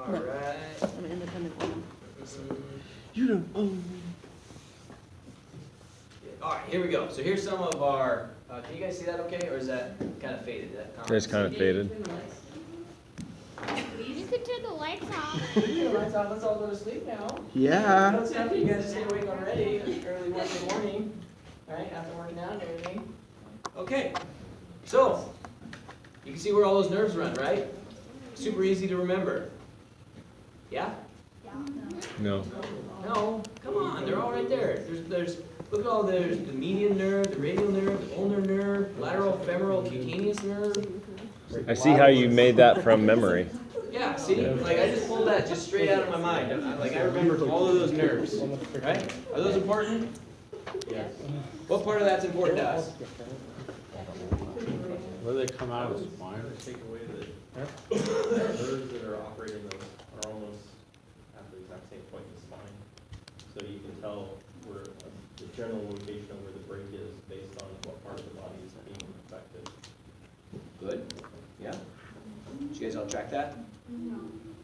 Alright. I'm an independent woman. You don't own me. Alright, here we go. So here's some of our, can you guys see that okay, or is that kind of faded? It's kind of faded. You could turn the lights off. Let's all go to sleep now. Yeah. Don't stop you guys to stay awake already, early Wednesday morning, right, after working out and everything. Okay, so, you can see where all those nerves run, right? Super easy to remember. Yeah? No. No, come on, they're all right there. Look at all, there's the median nerve, the radial nerve, the ulnar nerve, lateral, femoral, cutaneous nerve. I see how you made that from memory. Yeah, see, like I just pulled that just straight out of my mind. I remember all of those nerves, right? Are those important? Yeah. What part of that's important to us? Where they come out of the spine? Take away the nerves that are operating those are almost at the exact same point in the spine. So you can tell where the general location of where the break is based on what part of the body is being affected. Good. Yeah? Did you guys all track that?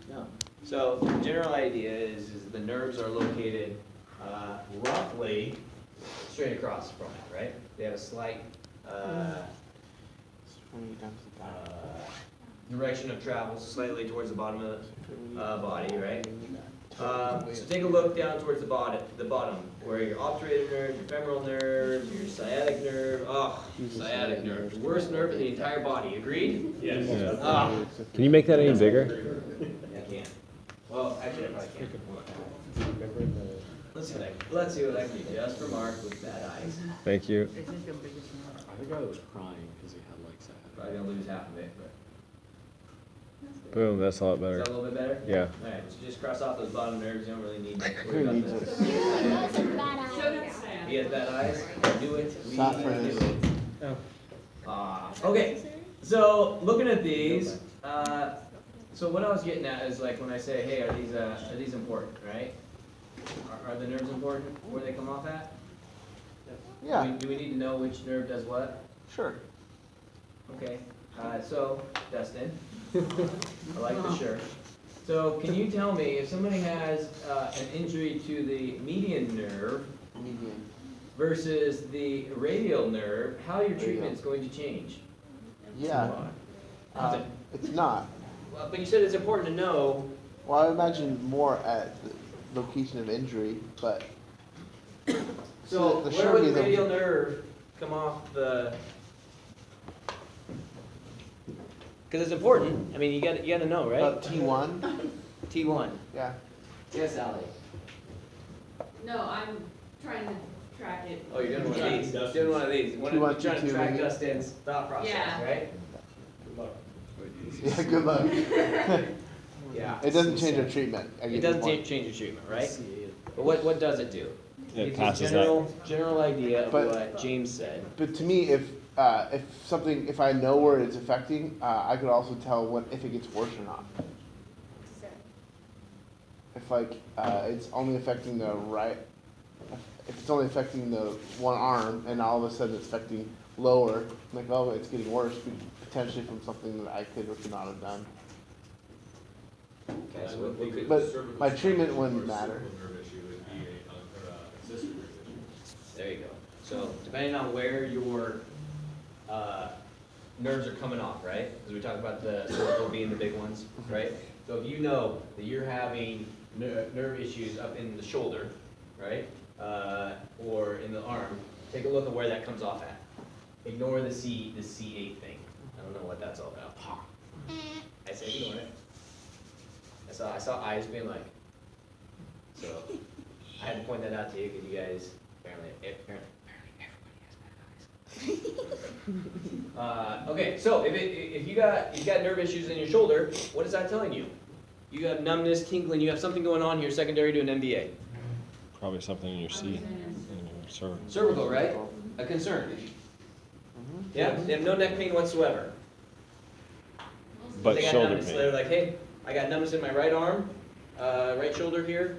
No. So the general idea is the nerves are located roughly straight across from it, right? They have a slight direction of travel, slightly towards the bottom of the body, right? So take a look down towards the bottom, where your obturator nerve, your femoral nerve, your sciatic nerve. Oh, sciatic nerve, worst nerve in the entire body. Agreed? Yes. Yeah. Ah, Can you make that any bigger? I can't. Well, actually, I probably can't. Let's see what I can do just for Mark with bad eyes. Thank you. I think the biggest one. I think I was crying because he had like that. Probably gonna lose half of it, but. Boom, that's a lot Is better. that a little bit better? Yeah. Alright, so just cross off those bottom nerves, you don't really need to Who worry about needs this. Those are bad eyes. He has bad eyes, do it, we Stop do for this. it. Okay, so looking at these, so what I was getting at is like when I say, hey, are these important, right? Are the nerves important, where they come off at? Yeah, Do we need to know which nerve does what? sure. Okay, so, Dustin, I like the shirt. So can you tell me, if somebody has an injury to the median nerve Median. versus the radial nerve, how your treatment is going to change? Yeah. It's not. Well, but you said it's important to know. Well, I imagine more at the location of injury, but So the where shirt would is the a- radial nerve come off the? Because it's important. I mean, you got to know, right? about T1. T1. Yeah. Yes, Ally. No, I'm trying to track it. Oh, you're doing one of these. Dustin's. Doing one of these. T1, You're trying to T2, track maybe? Dustin's thought process, Yeah. right? Good luck. Yeah. Good luck. Yeah. It doesn't change our treatment. I It get doesn't your point. change your treatment, right? But what does it do? It Gives passes you general idea of But- what James said. But to me, if I know where it's affecting, I could also tell if it gets worse or not. If it's only affecting the right, if it's only affecting the one arm, and all of a sudden it's affecting lower, I'm like, oh, it's getting worse, potentially from something that I could or could not have done. Okay, so we could. But my treatment wouldn't matter. There you go. So depending on where your nerves are coming off, right? Because we talked about the cervical being the big ones, right? So if you know that you're having nerve issues up in the shoulder, right, or in the arm, take a look at where that comes off at. Ignore the C8 thing. I don't know what that's all about. I say ignore it. I saw eyes being like. So I had to point that out to you because you guys apparently everybody has bad eyes. Okay, so if you got nerve issues in your shoulder, what is that telling you? You have numbness, tingling. You have something going on here secondary to an MVA. Probably something in your C. Cervical, right? A concern. Yeah, they have no neck pain whatsoever. But They got shoulder numbness. They're pain. like, hey, I got numbness in my right arm, right shoulder here,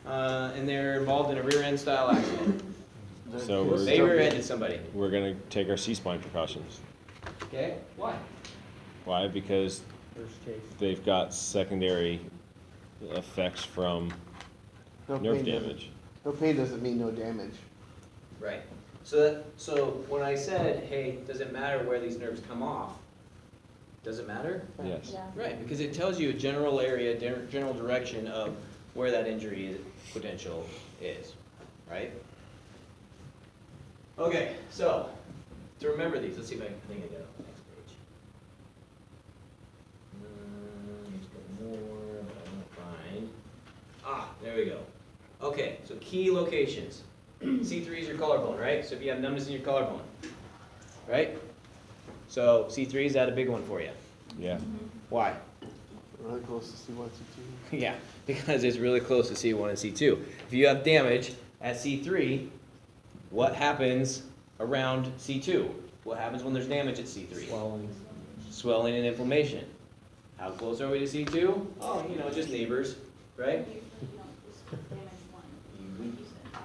and they're involved in a rear end style accident. So They rear-ended somebody. we're gonna take our C-spine precautions. Okay, why? Why? Because they've got secondary effects from No nerve pain doesn't- damage. No pain doesn't mean no damage. Right. So when I said, hey, does it matter where these nerves come off? Does it matter? Yes. Right, because it tells you a general area, general direction of where that injury potential is, right? Okay, so to remember these, let's see if I think I got it on the next page. Let's go more, but I'm gonna find. There we go. Okay, so key locations. C3 is your collarbone, right? So if you have numbness in your collarbone, right? So C3, is that a big one for you? Yeah. Why? Really close to C1, C2. Yeah, because it's really close to C1 and C2. If you have damage at C3, what happens around C2? What happens when there's damage at C3? Swelling and inflammation. How close are we to C2? Oh, just neighbors, right?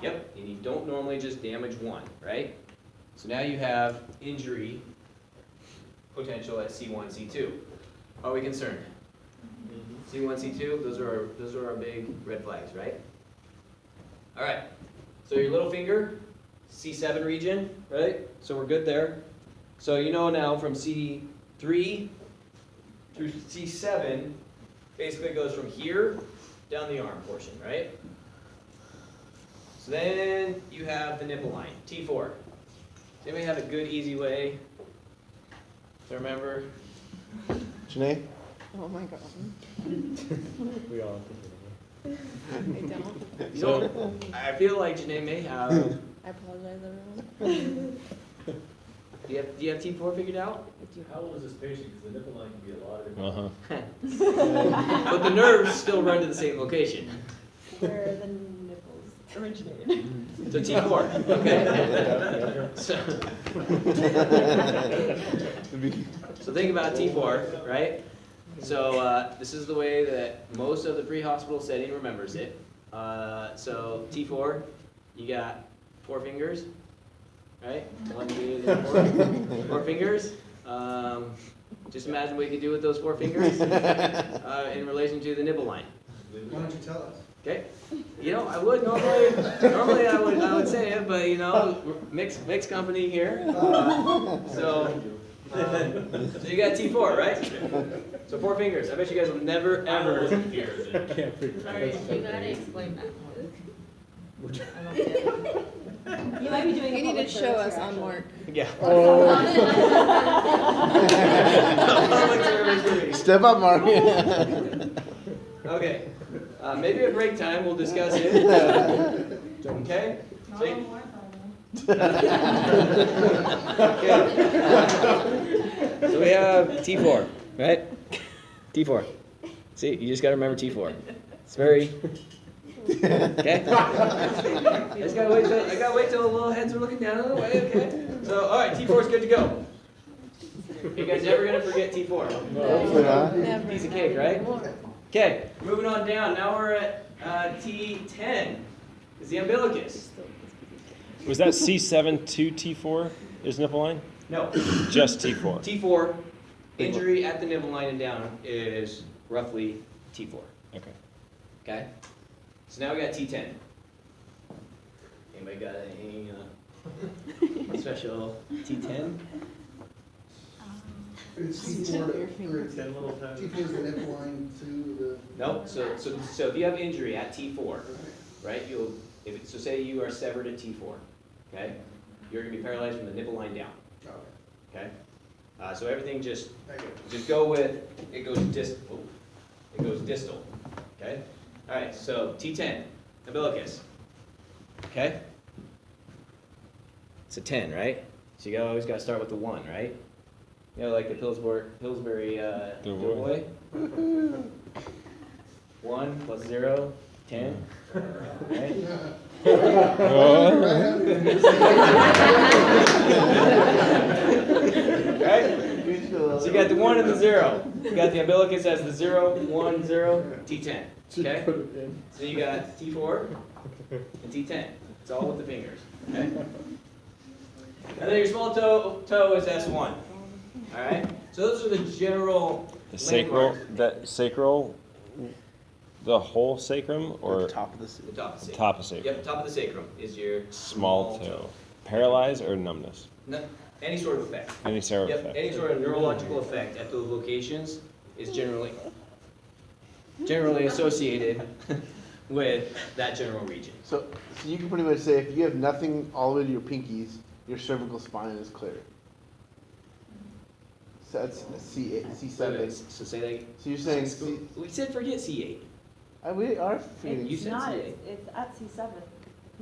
Yep, and you don't normally just damage one, right? So now you have injury potential at C1, C2. Are we concerned? C1, C2, those are our big red flags, right? All right, so your little finger, C7 region, right? So we're good there. So you know now from C3 through C7, basically it goes from here down the arm portion, right? So then you have the nipple line, T4. Does anybody have a good, easy way to remember? Janae? Oh my god. We all I don't. You don't, I feel like Janae may have. I apologize, everyone. Do you have T4 figured out? I do. How old is this patient? Because the nipple line can be a lot of different. Uh-huh. But the nerves still run to the same location. Where the nipples originated. So T4, okay. So think about T4, right? So this is the way that most of the pre-hospital setting remembers it. So T4, you got 4 fingers, right? 1, 2, 3, 4. 4 fingers. Just imagine what you could do with those 4 fingers in relation to the nipple line. Why don't you tell us? Okay, I would normally I would say it, but mixed company here. So you got T4, right? So 4 fingers. I bet you guys will never ever. can't figure Sorry, you gotta explain that. I don't get it. You might be doing. You need to show us on Mark. Yeah. Step up, Mark. Okay, maybe at break time we'll discuss it. Okay. So we have T4, right? T4. See, you just gotta remember T4. It's very. Okay. I gotta wait till the little heads are looking down the other way. Okay. So all right, T4 is good to go. You guys never gonna forget T4. Hopefully not. Never. Piece of cake, right? Okay, moving on down. Now we're at T10. Is the umbilicus? Was that C7 to T4 is nipple line? No. Just T4. T4, injury at the nipple line and down is roughly T4. Okay. Okay? So now we got T10. Anybody got any special T10? It's T4 T4 is the nipple line to No. So if you have injury at T4, right? So say you are severed at T4, okay? You're gonna be paralyzed from the nipple line down. the. Okay? So everything just go with, it goes distal, okay? All right, so T10, umbilicus, okay? It's a 10, right? So you always gotta start with the 1, right? Like the Pillsbury Doughboy. 1 plus 0, 10, right? Right? So you got the 1 and the 0. You got the umbilicus as the 0, 1, 0, T10. Okay? So you got T4 and T10. It's all with the fingers. Okay? And then your small toe is S1. Alright? So those are the general The sacral, landmarks. that sacral The whole sacrum Or or top of the The top of the sacrum. top of sacrum? Yep, top of the sacrum is your Small toe. Paralyzed or numbness? No, any sort of effect. Any sort of Yep, effect? any sort of neurological effect at those locations is generally associated with that general region. So you can pretty much say if you have nothing all the way to your pinkies, your cervical spine is clear. So that's C7. So say that. So you're saying C, We said forget C8. we are You forgetting. said Not, C8. it's at C7.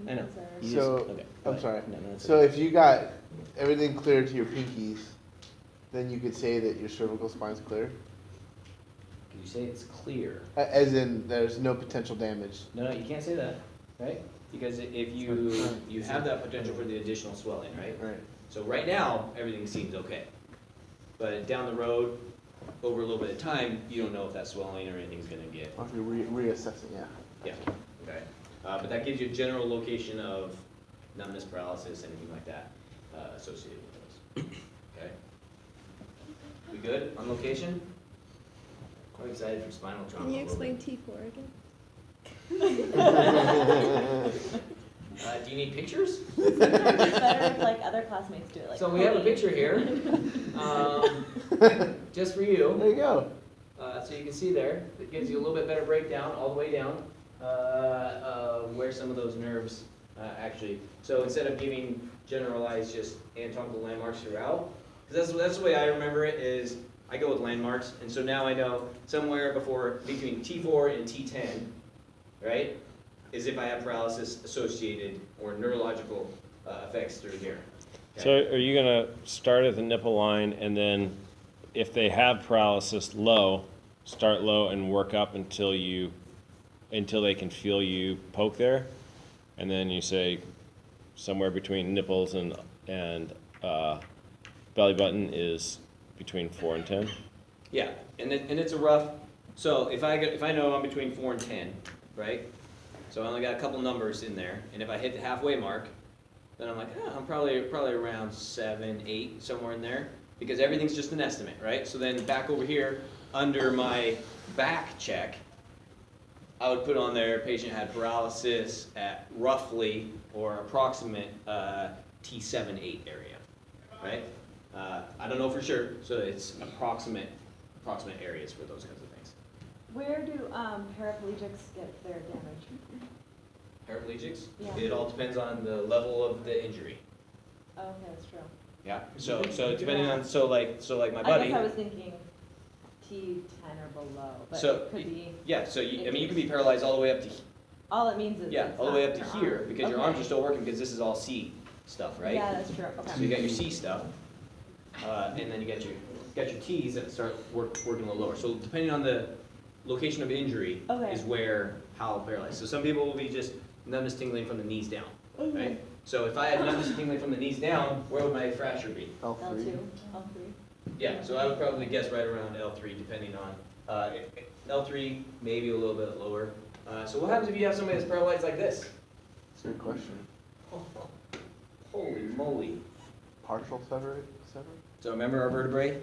I know. You So, just- okay, go I'm ahead. sorry. No, that's So okay. if you got everything clear to your pinkies, then you could say that your cervical spine's clear? Can you say it's clear? As in, there's no potential damage. No, you can't say that, right? Because if you have that potential for the additional swelling, right? Right. So right now, everything seems okay. But down the road, over a little bit of time, you don't know if that swelling or anything's gonna get, Or if you're reassessing, yeah. yeah, okay? But that gives you a general location of numbness, paralysis, anything like that, associated with those, okay? We good on location? Quite excited for spinal trauma. Can you a little bit. explain T4 again? Do you need pictures? It's better if like other classmates do it, like. So we have a Cody. picture here, just for you. There you go. So you can see there, it gives you a little bit better breakdown all the way down, where some of those nerves actually, so instead of giving generalized just anatomical landmarks throughout, because that's the way I remember it, is I go with landmarks, and so now I know somewhere between T4 and T10, right, is if I have paralysis associated or neurological effects through here. Okay? So are you gonna start at the nipple line and then if they have paralysis low, start low and work up until they can feel you poke there? And then you say somewhere between nipples and belly button is between 4 and 10? Yeah, and it's a rough, so if I know I'm between 4 and 10, right? So I only got a couple numbers in there, and if I hit the halfway mark, then I'm like, I'm probably around 7, 8, somewhere in there, because everything's just an estimate, right? So then back over here, under my back check, I would put on there, patient had paralysis at roughly or approximate T7, 8 area, right? I don't know for sure, so it's approximate areas for those kinds of things. Where do paraplegics get their damage? Paraplegics? Yeah. It all depends on the level of the injury. Oh, okay, that's true. Yeah. So depending on so like my I buddy. guess I was thinking T10 or below, but So, it could be, Yeah. So you can be paralyzed all the way up to all it means is it's all the way not up to your here arm. because your arms are still working because this is all C stuff, right? Yeah, that's true, So you okay. got your C stuff, and then you got your T's that start working a little lower. So depending on the location of injury Okay. is where how paralyzed. So some people will be just numbness tingling from the knees down, right? So if I had numbness tingling from the knees down, where would my fracture be? L3. L2, L3. Yeah, so I would probably guess right around L3, depending on, L3, maybe a little bit lower. So what happens if you have somebody that's paralyzed like this? That's a good question. Holy moly. Partial separate? So remember our vertebrae,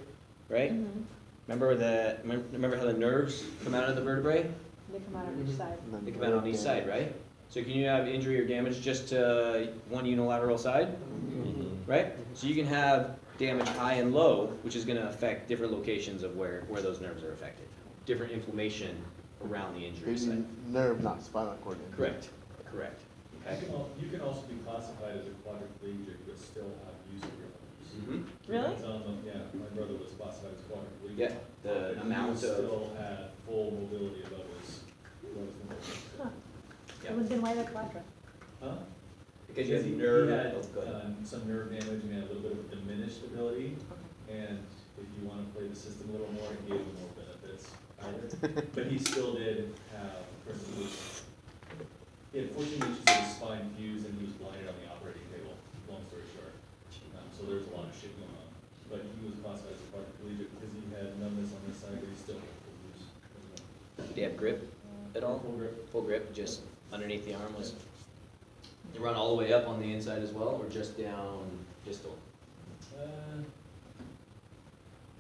right? Mhm. Remember how the nerves come out of the vertebrae? They come out on each side. And then They come out on each side, right? So can you have injury or damage just to one unilateral side, right? So you can have damage high and low, which is gonna affect different locations of where those nerves are affected. Different inflammation around the injury Maybe site. nerve, not spinal cord injury. Correct. Okay. You can also be classified as a quadriplegic but still have use of your arms. Mhm. Really? Depends on yeah, my brother was classified as quadriplegic. Yeah, the but amount he of, still had full mobility above his Huh. Yeah. Then why the quadra? Huh? because you have he nerve. had Oh, go ahead. some nerve damage and he had a little bit of diminished ability. And if you want to play the system a little more, it gave him more benefits out of it. But he still did have, for instance, he had 14 inches of his spine fused and he was blinded on the operating table, long story short. So there's a lot of shit going on. But he was classified as a quadriplegic because he had numbness on this side, but he still had full use. Do you have grip at all? Full grip. Full grip, just underneath the arm was. You run all the way up on the inside as well, or just down distal?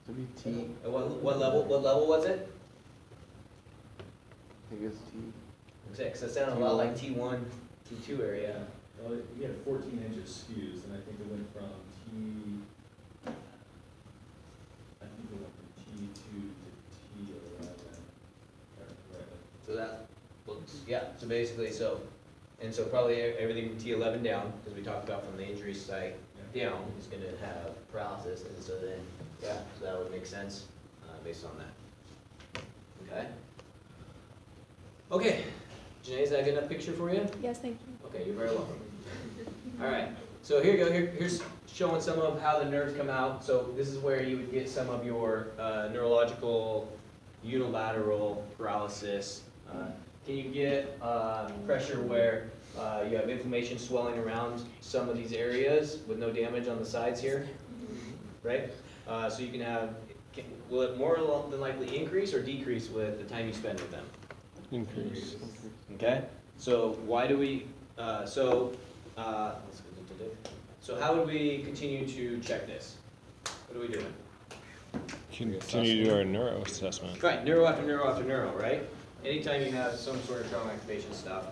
So be T. At what level was it? I guess T. Because that sounded a lot like T1, T2 area. Well, we had 14 inches skews, and I think it went from T2 to T11. So that looks, yeah, so basically, so probably everything from T11 down, because we talked about from the injury site down, is gonna have paralysis, and so then, yeah, so that would make sense, based on that. Okay? Okay, Janae, is that a good enough picture for you? Yes, thank you. Okay, you're very welcome. All right, so here you go, here's showing some of how the nerves come out. So this is where you would get some of your neurological unilateral paralysis. Can you get pressure where you have inflammation swelling around some of these areas with no damage on the sides here? Right? So you can have, will it more than likely increase or decrease with the time you spend with them? Increase. Okay, so why do we, so how would we continue to check this? What are we doing? Continue to do our neuro assessment. Right, neuro after neuro after neuro, right? Anytime you have some sort of trauma activation stuff,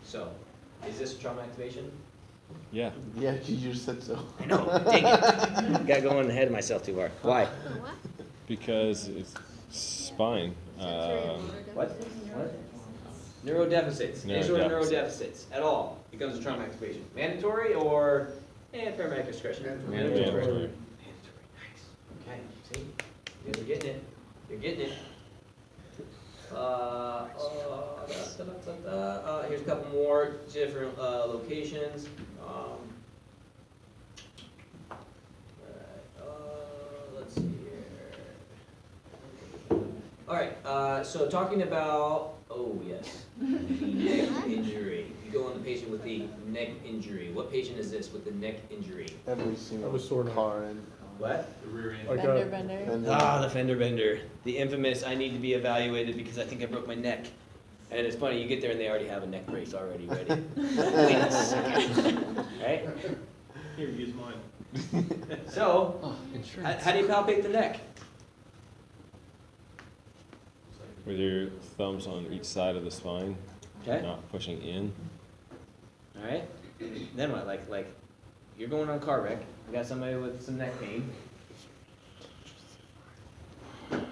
so, is this trauma activation? Yeah. Yeah, you just said so. I know, dang it. Got going ahead of myself too far. Why? What? Because it's spine. What? Neurodeficits. Any sort of neurodeficits at all becomes a trauma activation. Mandatory or paramedic discretion? Mandatory. Mandatory, nice. Okay, see, you guys are getting it. You're getting it. Here's a couple more different locations. Let's see here. All right, so talking about, oh yes, neck injury. You go on the patient with the neck injury. What patient is this with the neck injury? Every single That was sort of- car and. What? The rear end. Like Bender, a- bender. and Ah, the fender bender. The infamous, I need to be evaluated because I think I broke my neck. And it's funny, you get there and they already have a neck brace already ready. Wait a second. Right? Here, use mine. So, how do you palpate the neck? With your thumbs on each side of the spine, Okay, not pushing in. alright. Then what, like, you're going on a car wreck, you got somebody with some neck pain.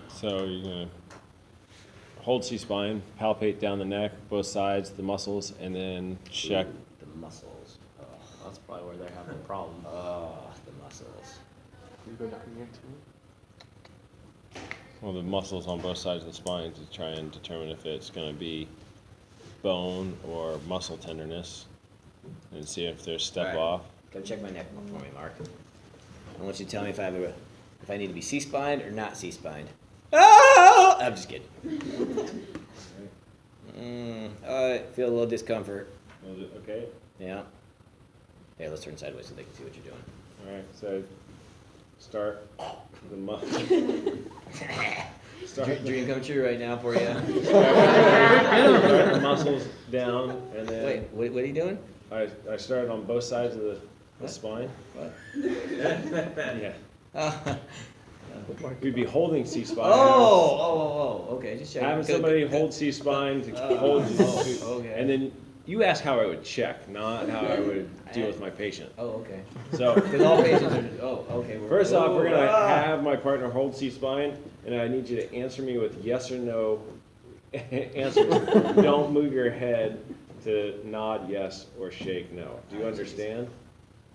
So you're gonna hold C-spine, palpate down the neck, both sides, the muscles, and then check. The muscles. Oh, That's probably where they're having a problem. the muscles. You go down here too. Well, the muscles on both sides of the spine to try and determine if it's going to be bone or muscle tenderness, and see if there's step Alright. off. Come check my neck for me, Mark. I want you to tell me if I need to be C-spined or not C-spined. Oh! I'm just kidding. I feel a little discomfort. Okay. Yeah. Yeah, let's turn sideways so they can see what you're doing. All right. So start the muscle. Dream come true right now for you. Start the muscles down, and then Wait, what are you doing? I started on both sides of the What? spine. What? Yeah. Oh, We'd be holding C-spine. okay, just checking. Having somebody hold C-spine to hold you, okay. and then you ask how I would check, not how I would deal with my patient. Oh, okay. So Because all patients are, okay. first off, we're gonna have my partner hold C-spine, and I need you to answer me with yes or no answers. Don't move your head to nod yes or shake no. Do you understand?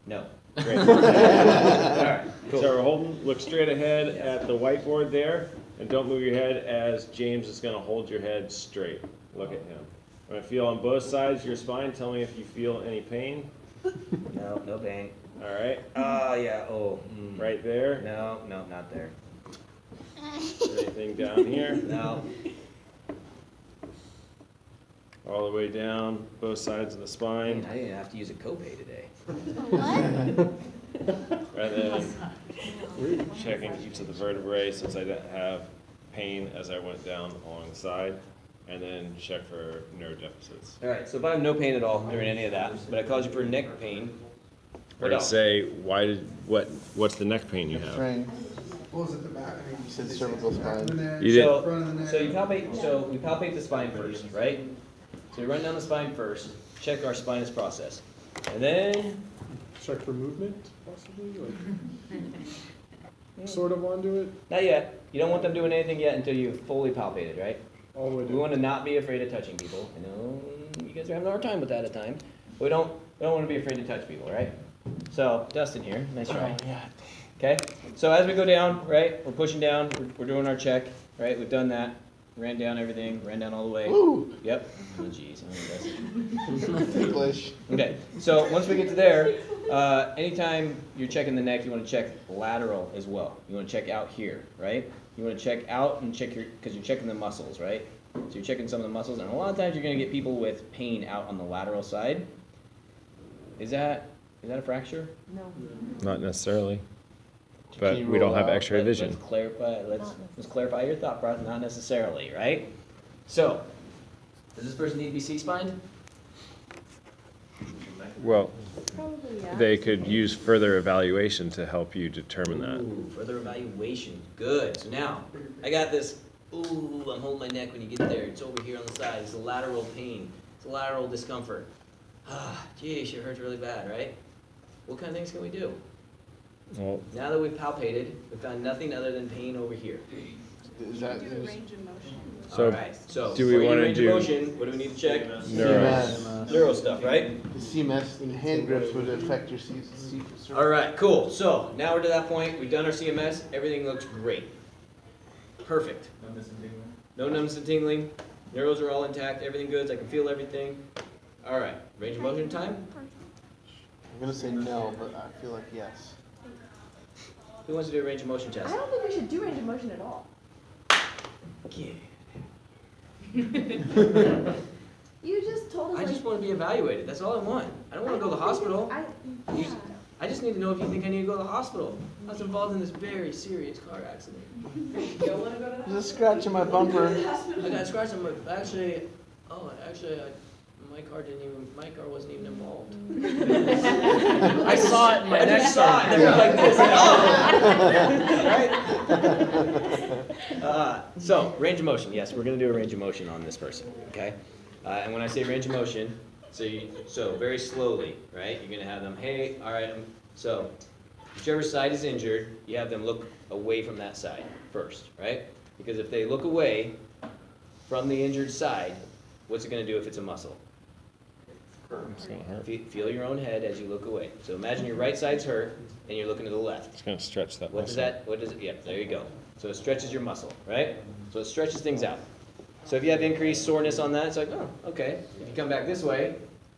No. Great. All right. So we're holding, look straight ahead at the whiteboard there, and don't move your head as James is gonna hold your head straight. Look at him. I'm gonna feel on both sides of your spine. Tell me if you feel any pain. No pain. All right. Oh, yeah, Right there. No, not there. Is there anything down here? No. All the way down, both sides of the I spine. didn't have to use a copay today. What? And then checking each of the vertebrae since I didn't have pain as I went down along the side. And then check for nerve deficits. All right, so if I have no pain at all during any of that, but I called you for neck pain, Or to say, what's the neck pain you have? Strain. What was it, the back? I mean, You said they say cervical it's the back of the spine. neck, You did. front of the neck. So you palpate, so we palpate the spine first, right? So we run down the spine first, check our spinous process. And then, Check for movement, possibly, like, sort of onto it, not yet, you don't want them doing anything yet until you've fully palpated, right? all the way We down. want to not be afraid of touching people. I know you guys are having a hard time with that at times. We don't want to be afraid to touch people, right? So, Dustin here, nice try. Yeah. Okay, so as we go down, right, we're pushing down, we're doing our check, right, we've done that, ran down everything, ran down all the way. Woo! Yep. Oh jeez, English. Okay, so once we get to there, anytime you're checking the neck, you want to check lateral as well. You want to check out here, right? You want to check out and check because you're checking the muscles, right? So you're checking some of the muscles, and a lot of times you're going to get people with pain out on the lateral side. Is that a fracture? No. Not necessarily, Can but you we don't roll have out? X-ray vision. Let's clarify. Let's clarify your thought process. Not necessarily, right? So, does this person need to be C-spined? Well, Probably, yeah. they could use further evaluation to help you determine that. Ooh, further evaluation. Good. So now, I got this. Ooh, I'm holding my neck when you get there. It's over here on the side. It's a lateral pain. It's a lateral discomfort. Ah, geez, it hurts really bad, right? What kind of things can we do? Well, Now that we've palpated, we found nothing other than pain over here. Is that So, All right. So do we before you wanna range of do- motion, what do we need to check? CMS? Neuro stuff, right? The CMS and hand grips would affect your All right, cool. So now we're to that point. We've done our CMS. Everything looks great. Perfect. No missing tingling? No numbness and tingling. Neuros are all intact. Everything good. I can feel everything. All right. Range of motion time. I'm gonna say no, but I feel like yes. Who wants to do a range of motion I test? don't think we should do range of motion at all. Yeah. You just told us I just want to be evaluated. That's all I want. I don't want to go to the hospital. Yeah. I just need to know if you think I need to go to the hospital. I was involved in this very serious car accident. There's a scratch in my bumper. I got scratched on my, actually, my car wasn't even involved. I saw it in my I next just saw it, they were like this, right? So, range of motion, yes, we're gonna do a range of motion on this person, okay? And when I say range of motion, so very slowly, right? You're gonna have them, hey, all right, so whichever side is injured, you have them look away from that side first, right? Because if they look away from the injured side, what's it gonna do if it's a muscle? it's gonna hurt. Feel your own head as you look away. So imagine your right side's hurt and you're looking to the left. It's gonna stretch that What does muscle. what does it, yeah, there you go. So it stretches your muscle, right? So it stretches things out. So if you have increased soreness on that, it's like, oh, okay. If you come back this way,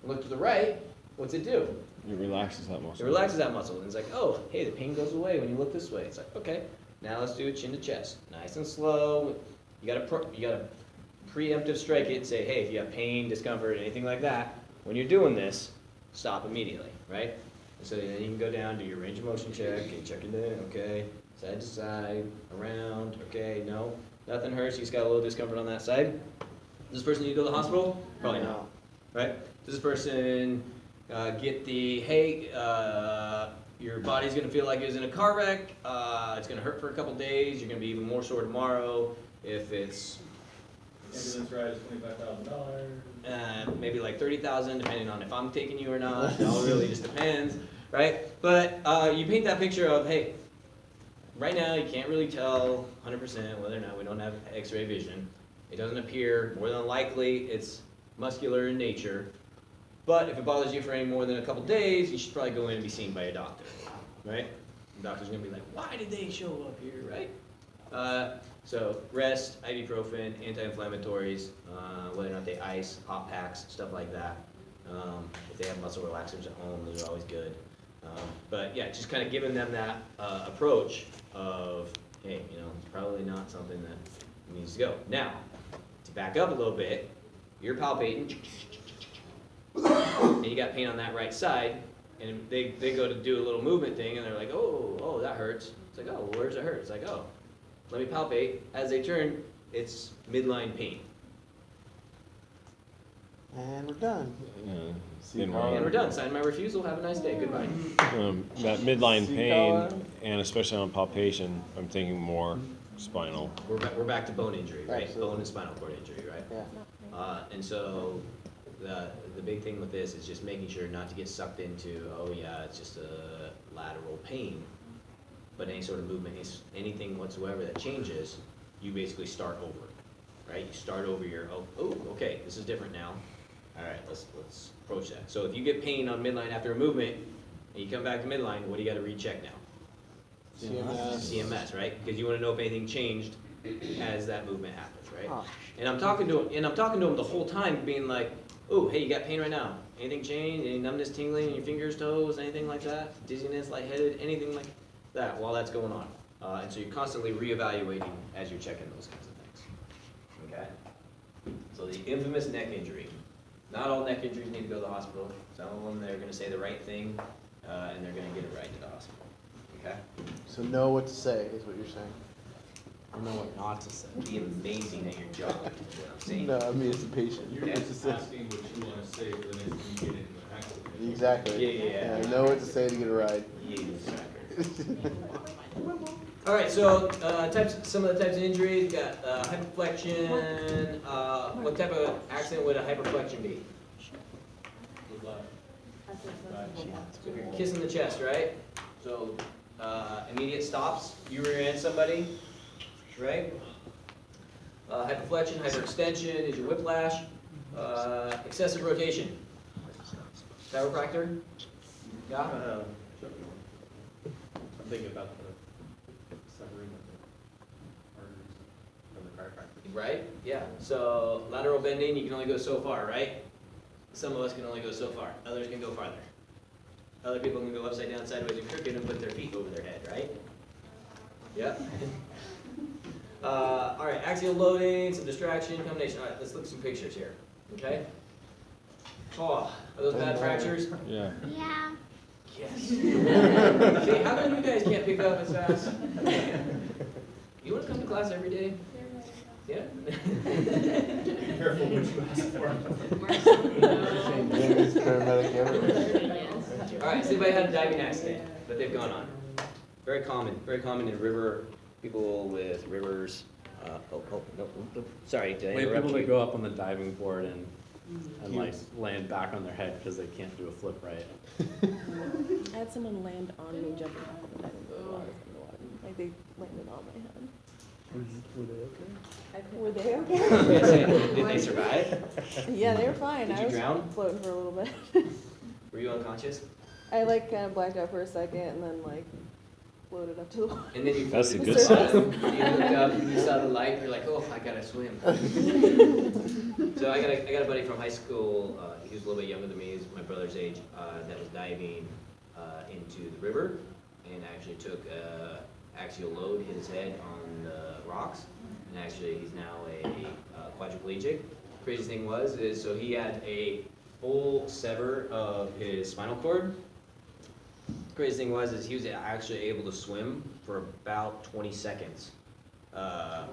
and look to the right, what's it do? It relaxes that It muscle. relaxes that muscle. And it's like, oh, hey, the pain goes away when you look this way. It's like, okay, now let's do a chin to chest. Nice and slow. You gotta preemptive strike it and say, hey, if you have pain, discomfort, anything like that, when you're doing this, stop immediately, right? And so then you can go down, do your range of motion check, and check it in, okay, side to side, around, okay, no, nothing hurts, you just got a little discomfort on that side. Does this person need to go to the hospital? Probably not, right? Does this person get the, hey, your body's gonna feel like it was in a car wreck, it's gonna hurt for a couple days, you're gonna be even more sore tomorrow, if it's Ambulance ride is $25,000. maybe like 30,000, depending on if I'm taking you or not. It all really just depends, right? But you paint that picture of, hey, right now you can't really tell 100% whether or not we don't have X-ray vision. It doesn't appear, more than likely, it's muscular in nature. But if it bothers you for any more than a couple days, you should probably go in and be seen by a doctor, right? The doctor's gonna be like, why did they show up here, right? So rest, ibuprofen, anti-inflammatories, whether or not they ice, hot packs, stuff like that. If they have muscle relaxers at home, those are always good. But yeah, just kind of giving them that approach of, hey, you know, it's probably not something that needs to go. Now, to back up a little bit, you're palpating, and you got pain on that right side, and they go to do a little movement thing, and they're like, oh, that hurts. It's like, oh, well, where does it hurt? It's like, oh. Let me palpate. As they turn, it's midline pain. And we're done. See Then how- we're- And we're done. Sign my refusal. Have a nice day. Goodbye. That midline See pain, how- and especially on palpation, I'm thinking more spinal. We're back to bone injury, right? Absolutely. Bone and spinal cord injury, right? Yeah. And so the big thing with this is just making sure not to get sucked into, oh yeah, it's just a lateral pain. But any sort of movement, anything whatsoever that changes, you basically start over, right? You start over your, okay, this is different now. All right, let's approach that. So if you get pain on midline after a movement, and you come back to midline, what do you gotta recheck now? CMS, right? Because you wanna know if anything changed as that movement happens, right? Oh. And I'm talking to him the whole time, being like, oh, hey, you got pain right now. Anything changed? Any numbness, tingling in your fingers, toes, anything like that? Dizziness, lightheaded, anything like that while that's going on. And so you're constantly reevaluating as you're checking those kinds of things. Okay? So the infamous neck injury. Not all neck injuries need to go to the hospital. Some of them, they're gonna say the right thing, and they're gonna get it right to the hospital. Okay? So know what to say is what you're saying. I know what not to say. Be amazing at your job, is what I'm saying. No, I mean as a patient. You're What to just say. asking what you wanna say for the next time you get into an accident. Exactly. Yeah. Know what to say to get it right. You sucker. All right, so some of the types of injuries, you got hyperflexion. What type of accident would a hyperflexion be? Good luck. So if you're kissing the chest, right? So immediate stops, you rear end somebody, right? Hyperflexion, hyperextension is your whiplash. Excessive rotation. Chiropractor? Yeah? I'm thinking about the severing of the arteries from the chiropractor. Right? Yeah. So lateral bending, you can only go so far, right? Some of us can only go so far. Others can go farther. Other people can go upside down, sideways, and crooked and put their feet over their head, right? Yep. All right, axial loading, some distraction, combination. All right, let's look at some pictures here, okay? Oh, are those bad fractures? Yeah. Yeah. Yes. See, how come you guys can't pick up as fast? You want to come to class every day? Yeah? Be careful what you ask for. Jamie's paramedic everywhere. All right, so anybody had a diving accident that they've gone on? Very common in river, people with rivers. Nope. Sorry, did I We have interrupt people that you? go up on the diving board and like land back on their head because they can't do a flip right. I had someone land on me jumping off of the diving board while I was in the water. Like they landed on my head. Were they I was okay? gonna say, did they survive? Yeah, they were fine. Did I you was drown? floating for a little bit. Were you unconscious? I like kind of blacked out for a second and then like floated up to the water. And then you That's the floated good to the stuff. bottom, you looked up, and you saw the light, you're like, oh, I gotta swim. So I got a buddy from high school, he was a little bit younger than me, he's my brother's age, that was diving into the river and actually took axial load, hit his head on the rocks, and actually he's now a quadriplegic. Crazy thing is so he had a full sever of his spinal cord. Crazy thing is he was actually able to swim for about 20 seconds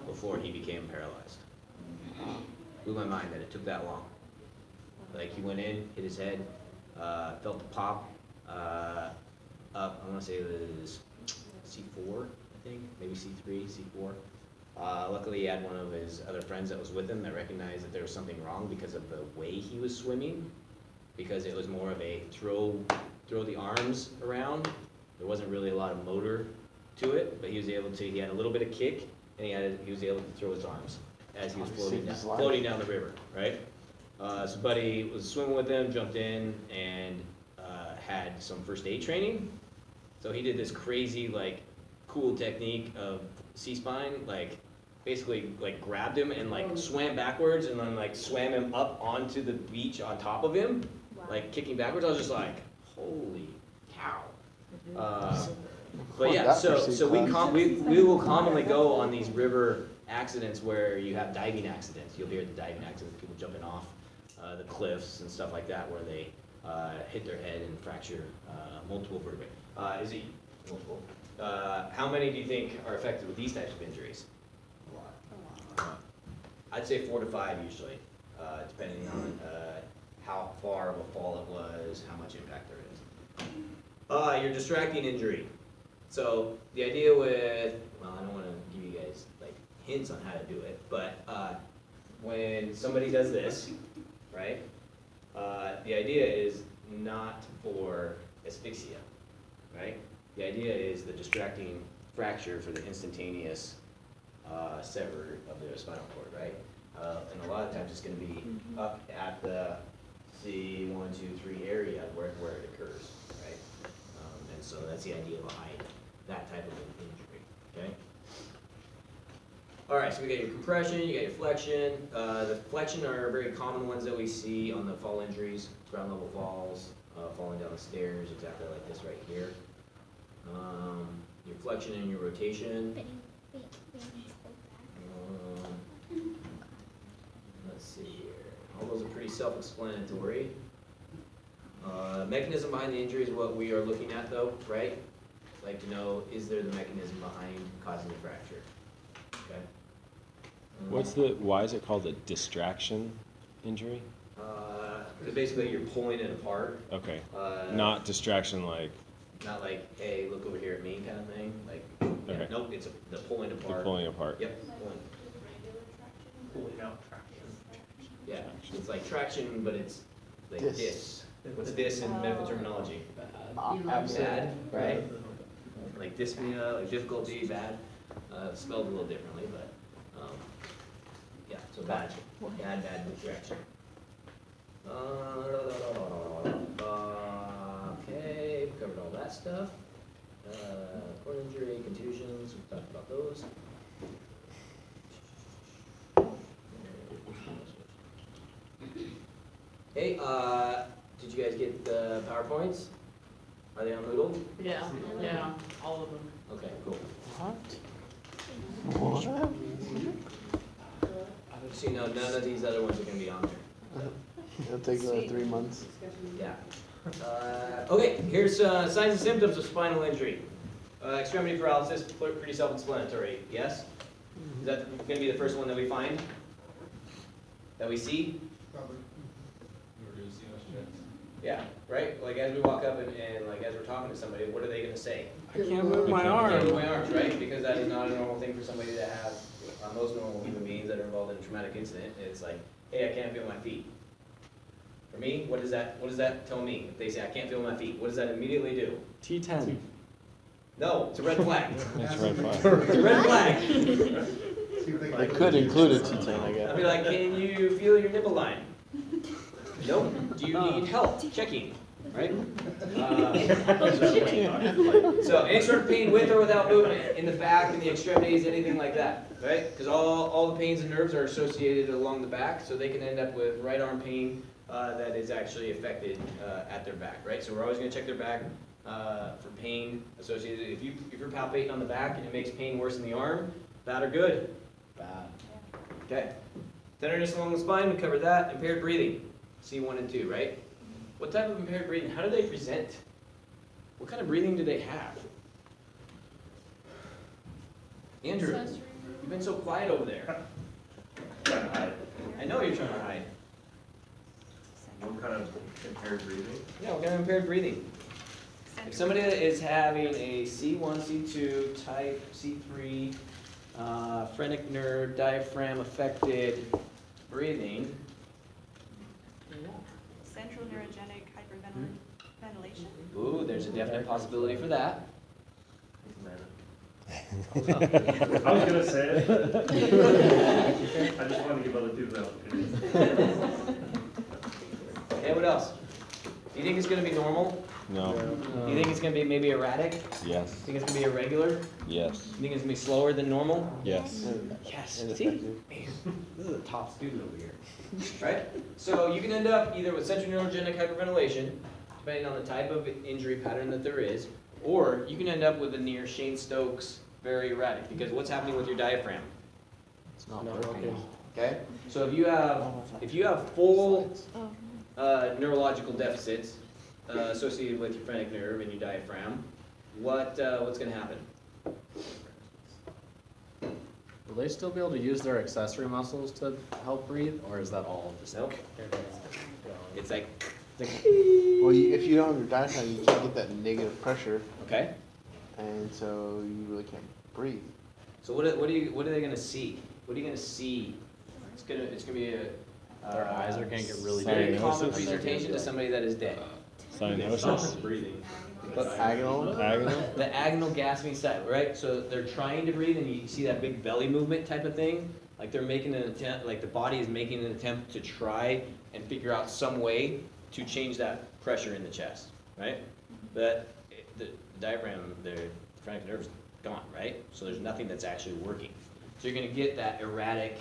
before he became paralyzed. Blew my mind that it took that long. Like he went in, hit his head, felt the pop up. I want to say it was C4, I think, maybe C3, C4. Luckily, he had one of his other friends that was with him that recognized that there was something wrong because of the way he was swimming, because it was more of a throw the arms around. There wasn't really a lot of motor to it, but he was able to. He had a little bit of kick, and he was able to throw his arms as he was floating down the river, right? So buddy was swimming with him, jumped in, and had some first aid training. So he did this crazy, like, cool technique of C-spine, like, basically, like, grabbed him and, like, swam backwards and then, like, swam him up onto the beach on top of him, like, kicking backwards. I was just like, holy cow. But yeah, so we will commonly go on these river accidents where you have diving accidents. You'll hear the diving accidents, people jumping off the cliffs and stuff like that where they hit their head and fracture multiple vertebrae. Is it multiple? How many do you think are affected with these types of injuries? A lot. I'd say 4 to 5 usually. depending on how far of a fall it was, how much impact there is. Your distracting injury. So the idea with, well, I don't want to give you guys like hints on how to do it, but when somebody does this, right, the idea is not for asphyxia, right? The idea is the distracting fracture for the instantaneous sever of the spinal cord, right? And a lot of times it's going to be up at the C1, 2, 3 area where it occurs, right? And so that's the idea behind that type of an injury, okay? All right, so we got your compression, you got your flexion. The flexion are very common ones that we see on the fall injuries, ground level falls, falling down the stairs, exactly like this right here. Your flexion and your rotation. Let's see here. All those are pretty self-explanatory. Mechanism behind the injury is what we are looking at though, right? Like to know, is there the mechanism behind causing the fracture? Okay. Why is it called a distraction injury? Basically you're pulling it apart. Okay. Not distraction like. Not like, hey, look over here at me kind of thing. Like, yeah, Okay. nope, it's the pulling apart. The pulling apart. Yep, pulling. Pulling out traction. Yeah, it's like traction, but it's like Dis. dis. What's dis in medical terminology? Absent. Bad, right? Like dyspnea, like difficulty, bad. Spelled a little differently, but yeah, so bad, bad distraction. Okay, we covered all that stuff. Core injury, contusions, we talked about those. Hey, did you guys get the PowerPoints? Are they on Moodle? Yeah, all of them. Okay, cool. What? So you know, none of these other ones are gonna be on there. It'll take 3 months. Yeah. Okay, here's signs and symptoms of spinal injury. Extremity paralysis, pretty self-explanatory, yes? Is that gonna be the first one that we find? That we see? Probably. Yeah, right? Like as we walk up and like as we're talking to somebody, what are they gonna say? I can't move my I can't move arm. my arms, right? Because that is not a normal thing for somebody to have. Most normal human beings that are involved in a traumatic incident, it's like, hey, I can't feel my feet. For me, what does that tell me? If they say I can't feel my feet, what does that immediately do? T10. No, it's a red flag. That's red flag. It's a red flag. See if they They can- could include a T10, I I'd guess. be like, can you feel your nipple line? Nope. Do you need help checking? Right? So any sort of pain with or without movement in the back, in the extremities, anything like that, right? Because all the pains and nerves are associated along the back, so they can end up with right arm pain that is actually affected at their back, right? So we're always going to check their back for pain associated. If you're palpating on the back and it makes pain worse in the arm, bad or good? Bad. Okay. Tenderness along the spine, we covered that. Impaired breathing, C1 and 2, right? What type of impaired breathing? How do they present? What kind of breathing do they have? Andrew, you've been so quiet over there. I know you're trying to hide. What kind of impaired breathing? Yeah, what kind of impaired breathing? If somebody is having a C1, C2, type C3, phrenic nerve, diaphragm affected breathing, Central neurogenic hyperventilation. ooh, there's a definite possibility for that. I was gonna say it. I just wanted to give other people the opportunity. Okay, what else? Do you think it's gonna be normal? No. Do you think it's gonna be maybe erratic? Yes. Think it's gonna be irregular? Yes. You think it's gonna be slower than normal? Yes. Yes. And See? effective. Man, this is a top student over here. Right? So you can end up either with central neurogenic hyperventilation, depending on the type of injury pattern that there is, or you can end up with a near Shane Stokes very erratic, because what's happening with your diaphragm? It's not working. Okay? So if you have full neurological deficits associated with your phrenic nerve and your diaphragm, what's going to happen? Will they still be able to use their accessory muscles to help breathe, or is that all just? Nope. It's like, Well, if you don't have your diaphragm, you can't get that negative pressure, okay. and so you really can't breathe. So what are they gonna see? What are you gonna see? It's gonna be a Their eyes are gonna get really very big. common presentation to somebody that is dead. Cyanosis. Breathing. Agonal? Agonal? The agonal gasping side, right? So they're trying to breathe, and you see that big belly movement type of thing. Like they're making an attempt, like the body is making an attempt to try and figure out some way to change that pressure in the chest, right? But the diaphragm, the diaphragmatic nerve is gone, right? So there's nothing that's actually working. So you're gonna get that erratic,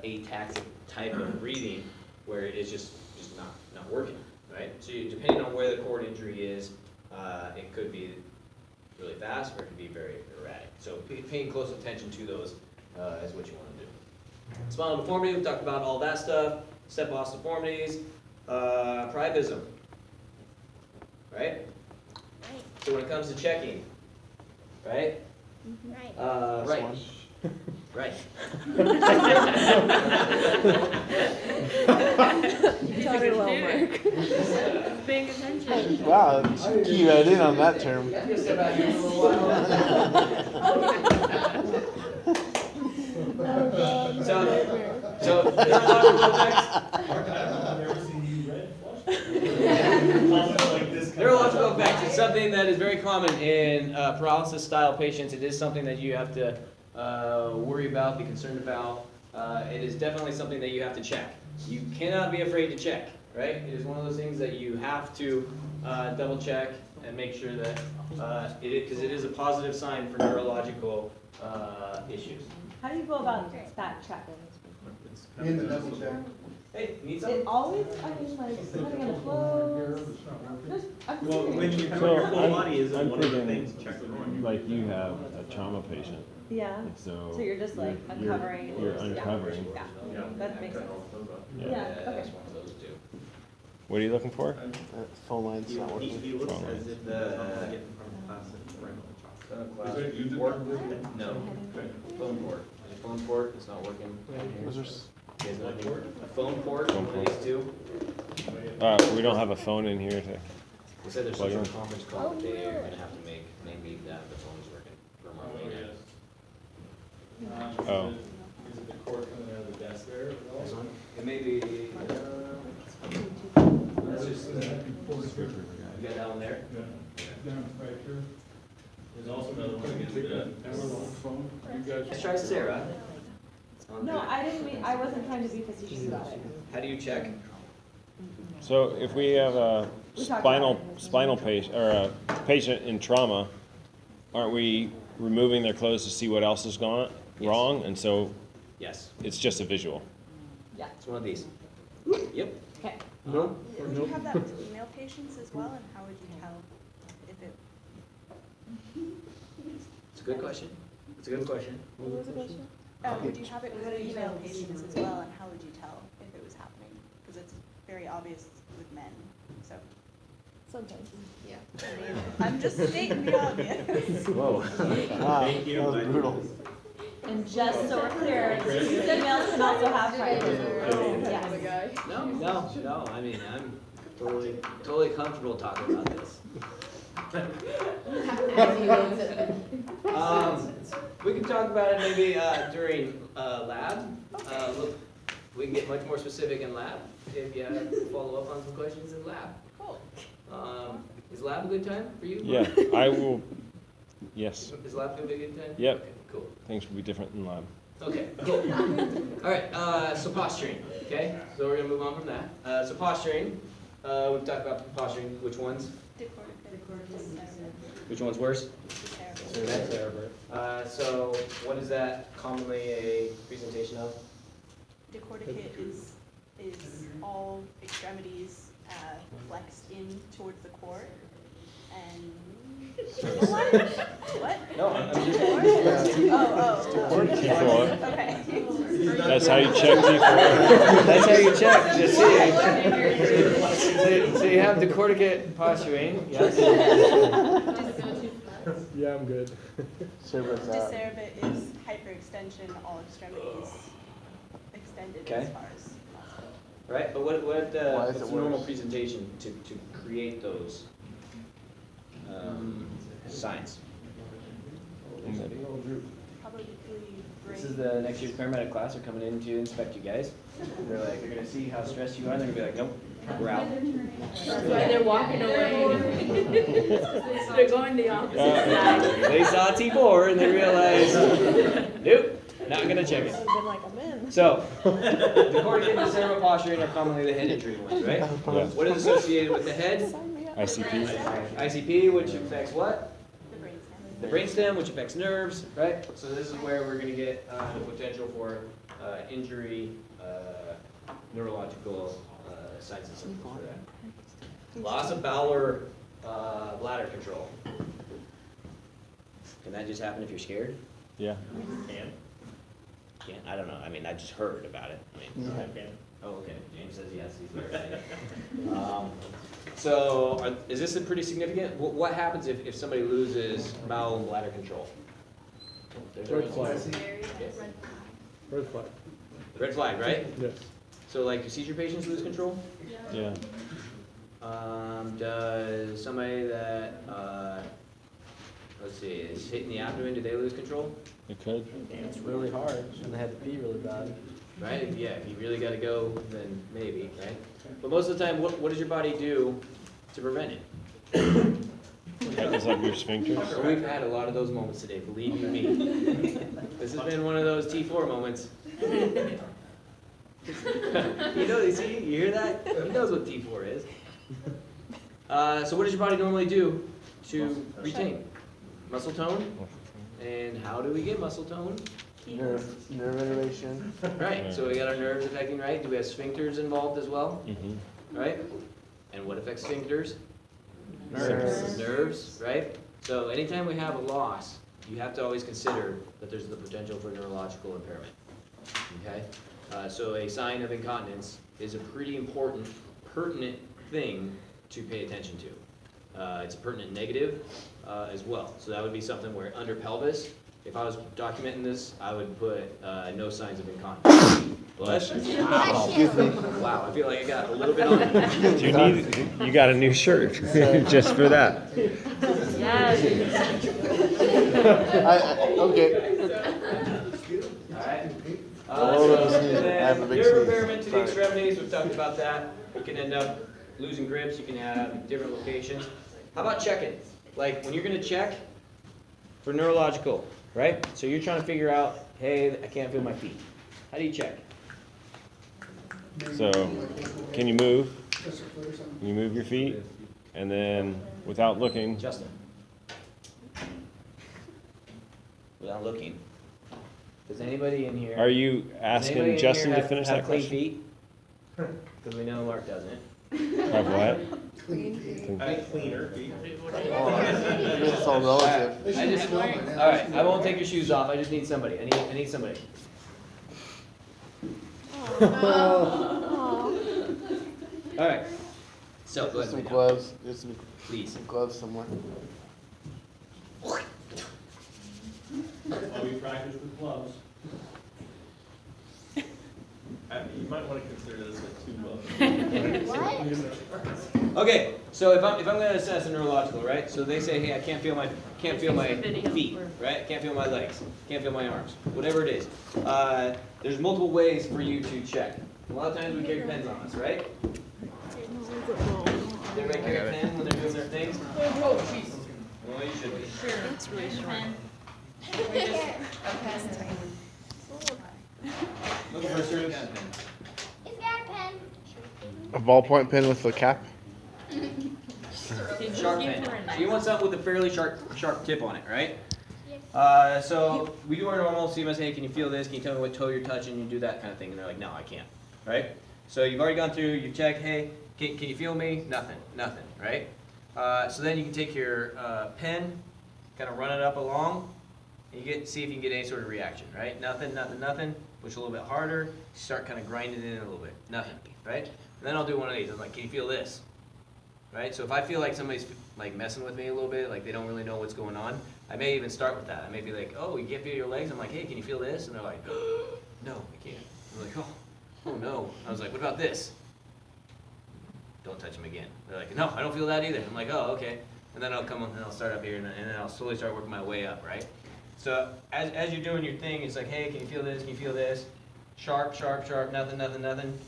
ataxic type of breathing where it's just not working, right? So depending on where the cord injury is, it could be really fast or it could be very erratic. So paying close attention to those is what you want to do. Spinal deformity, we've talked about all that stuff. Step loss deformities, priapism, right? So when it comes to checking, right? Right. Right. Right. You taught her well, Mark. Paying attention. Wow, key right in on that term. So neurological effects. I've never seen you red flush. Like this. Neurological effects is something that is very common in paralysis style patients. It is something that you have to worry about, be concerned about. It is definitely something that you have to check. You cannot be afraid to check, right? It is one of those things that you have to double check and make sure that because it is a positive sign for neurological issues. How do you go about that check? In the double check. Hey, need It something? always, I mean, like, putting in clothes, just, I'm Well, when serious. you have So your full I'm- body isn't I'm one of the thinking, things checked on. Like you have a trauma patient, Yeah, so. so you're just like you're- uncovering. You're Yeah. uncovering, Yeah, that makes sense. yeah. Yeah, okay. That's one of those two. What are you looking for? That phone line's not working. He looks Phone as lines. if he's not gonna get in front of the class and bring all the chocolate. No, phone port. There's a phone port, it's not working. Was there s- You guys know anything? A phone port, Phone one of these two. We don't have a phone in here to, They said there's Plug some in. sort of conference call that they're gonna have to make, maybe that the phone's working for Marlene. Oh. Is it the cord coming out of the desk there? This one? It may be, that's just, you got that one there? There's also another one against the. Let's try Sarah. No, I didn't mean, I wasn't trying to be facetious about it. How do you check? so if we have a We talked about spinal patient, or a patient in trauma, aren't we removing their clothes to see what else has gone wrong? And so Yes, it's just a visual. Yeah, it's one of these. Yep. okay. Nope. Would you have that with female patients as well, and how would you tell if it? It's a good question. It's a good question. What was the question? Would you have it with female patients as well, and how would you tell if it was happening? Because it's very obvious with men, so. Sometimes. Yeah. I'm just stating the obvious. Whoa. Wow, that was brutal. And just so we're clear, females can also have priapism. Yes. No, I mean, I'm totally comfortable talking about this. We can talk about it maybe during lab. Look, we can get much more specific in lab if you have to follow up on some questions in lab. Cool. Is lab a good time for you? Yeah, I will, yes, Is lab gonna be a good time? Yep. Okay, cool. things will be different in lab. Okay, cool. All right, so posturing, okay? So we're gonna move on from that. So posturing, we've talked about posturing. Which ones? Which one's worse? So what is that commonly a presentation of? Decorticate is all extremities flexed in towards the core, and what? What? No, I'm just. Oh. T4. Okay. That's how you check T4. That's how you check, just see. So you have decorticate posturing, yes. Yeah, I'm good. Cerebrus out. Decerebit is hyperextension, all extremities extended Okay. as far as possible. Right, but Why is what's it the normal worse? presentation to create those signs? Probably This is the next year's paramedic class. They're coming in to inspect you guys. They're like, they're gonna see how stressed you are. They're gonna be like, nope, we're out. That's why they're walking away. They're going the opposite side. They saw T4 and they realized, nope, not gonna check it. I've been like, I'm in. So, the coordinated and cerebral posturing are commonly the head injury ones, right? Yeah. What is associated with the head? Sign me up. ICP. ICP, which affects what? the brainstem. The brainstem, which affects nerves, right? So this is where we're gonna get the potential for injury, neurological signs and symptoms for that. Loss of bowel or bladder control. Can that just happen if you're scared? Yeah. Can, Can't, I don't know, I mean, I just heard about it. I mean, I can. oh, okay, James says yes, he's there. So, is this a pretty significant, what happens if somebody loses bowel and bladder control? There's Red a- flag. Yes. Red flag. Red flag, right? Yes. So like, do seizure patients lose control? Yeah. Does somebody that, let's see, is hitting the abdomen, do they lose control? It could. It's really hard, and they had to pee really bad. Right, yeah, if you really gotta go, then maybe, right? But most of the time, what does your body do to prevent it? Tightens up your sphincters. We've had a lot of those moments today, believe you me. This has been one of those T4 moments. You know, you see, you hear that? He knows what T4 is. So what does your body normally do to retain? Muscle tone? And how do we get muscle tone? Nerve innervation. Right, so we got our nerves affecting, right? Do we have sphincters involved as well, Mm-hmm. right? And what affects sphincters? Nerves. Nerves, right? So anytime we have a loss, you have to always consider that there's the potential for neurological impairment, okay? So a sign of incontinence is a pretty important, pertinent thing to pay attention to. It's a pertinent negative as well. So that would be something where under pelvis, if I was documenting this, I would put no signs of incontinence. Bless you. Wow. Wow, I feel like I got a little bit on it. You got a new shirt just for that. Yes. Okay. Alright. Oh, So sneeze. I have a then big nerve sneeze. impairment to the Sorry. extremities, we've talked about that. You can end up losing grips, you can have different locations. How about checking? Like when you're gonna check for neurological, right? So you're trying to figure out, hey, I can't feel my feet. How do you check? So, can you move? Can you move your feet? And then, without looking, Justin. Without looking. Does anybody in here? are you does anybody asking in Justin here to finish have that clean question? feet? Because we know Mark doesn't. Have what? Cleaner feet. It's all relative. I just, all right, I won't take your shoes off. I just need somebody. I need somebody. All right. So go Get some ahead. gloves. Get some Please. gloves somewhere. Oh, we practice with gloves. You might want to consider this a 2 Okay. So if I'm going to assess a neurological, right? So they say, hey, I can't feel my feet, right? Can't feel my legs. Can't feel my arms. Whatever it is. There's multiple ways for you to check. A lot of times we carry pens on us, right? Everybody carry a pen when they're doing their things? Oh, jeez. Well, you should be. It's really short. Looking for a certain kind of pen. Is that a pen? A ballpoint pen with a cap. Sharp pen. So you want something with a fairly sharp tip on it, right? So we do our normal CMS, hey, can you feel this? Can you tell me what toe you're touching? You do that kind of thing. And they're like, no, I can't, right? So you've already gone through, you've checked, hey, can you feel me? Nothing, right? So then you can take your pen, kind of run it up along, and see if you can get any sort of reaction, right? Nothing. Push a little bit harder, start kind of grinding it in a little bit. Nothing, right? And then I'll do one of these. I'm like, can you feel this? right? So if I feel like somebody's like messing with me a little bit, like they don't really know what's going on, I may even start with that. I may be like, oh, you can't feel your legs? I'm like, hey, can you feel this? And they're like, no, I can't. I'm like, oh no. I was like, what about this? Don't touch them again. They're like, no, I don't feel that either. I'm like, oh, okay. And then I'll come up and I'll start up here and then I'll slowly start working my way up, right? So as you're doing your thing, it's like, hey, can you feel this? Can you feel this? Sharp, sharp, sharp, nothing, nothing, nothing.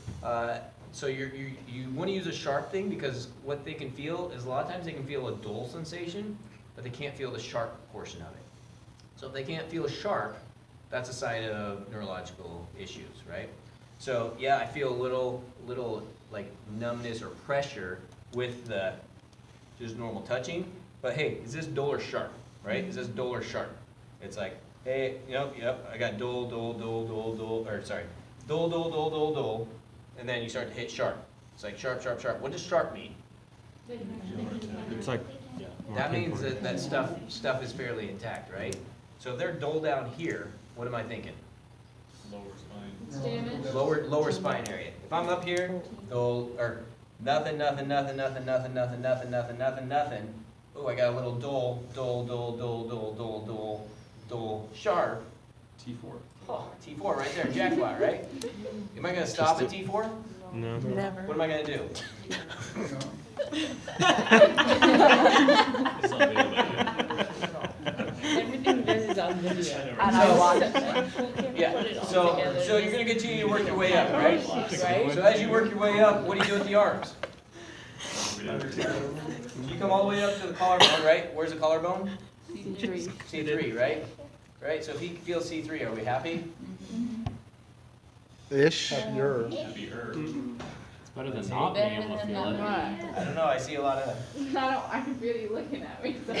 So you want to use a sharp thing because what they can feel is a lot of times they can feel a dull sensation, but they can't feel the sharp portion of it. So if they can't feel sharp, that's a sign of neurological issues, right? So yeah, I feel a little like numbness or pressure with the just normal touching, but hey, is this dull or sharp, right? Is this dull or sharp? It's like, hey, yep, I got dull, dull, dull, dull, dull, or sorry, dull, dull, dull, dull, dull, and then you start to hit sharp. It's like sharp, sharp, sharp. What does sharp mean? It's like, That means that stuff is fairly intact, right? So if they're dull down here, what am I thinking? Lower spine area. If I'm up here, dull, or nothing, nothing, nothing, nothing, nothing, nothing, nothing, nothing, nothing, nothing. Oh, I got a little dull, dull, dull, dull, dull, dull, dull, dull, sharp. T4. Oh, T4 right there, jackpot, right? Am I gonna stop at T4? no. Never. What am I gonna do? Everything he does is on video. And I watch. Yeah, so you're gonna continue to work your way up, right? Right? So as you work your way up, what do you do with the arms? You come all the way up to the collarbone, right? Where's the collarbone? C3. C3, right? Right, so if he feels C3, are we happy? Ish. You're. It's better than not being able to feel it. I don't know, I see a lot of, I can feel you looking at me. So.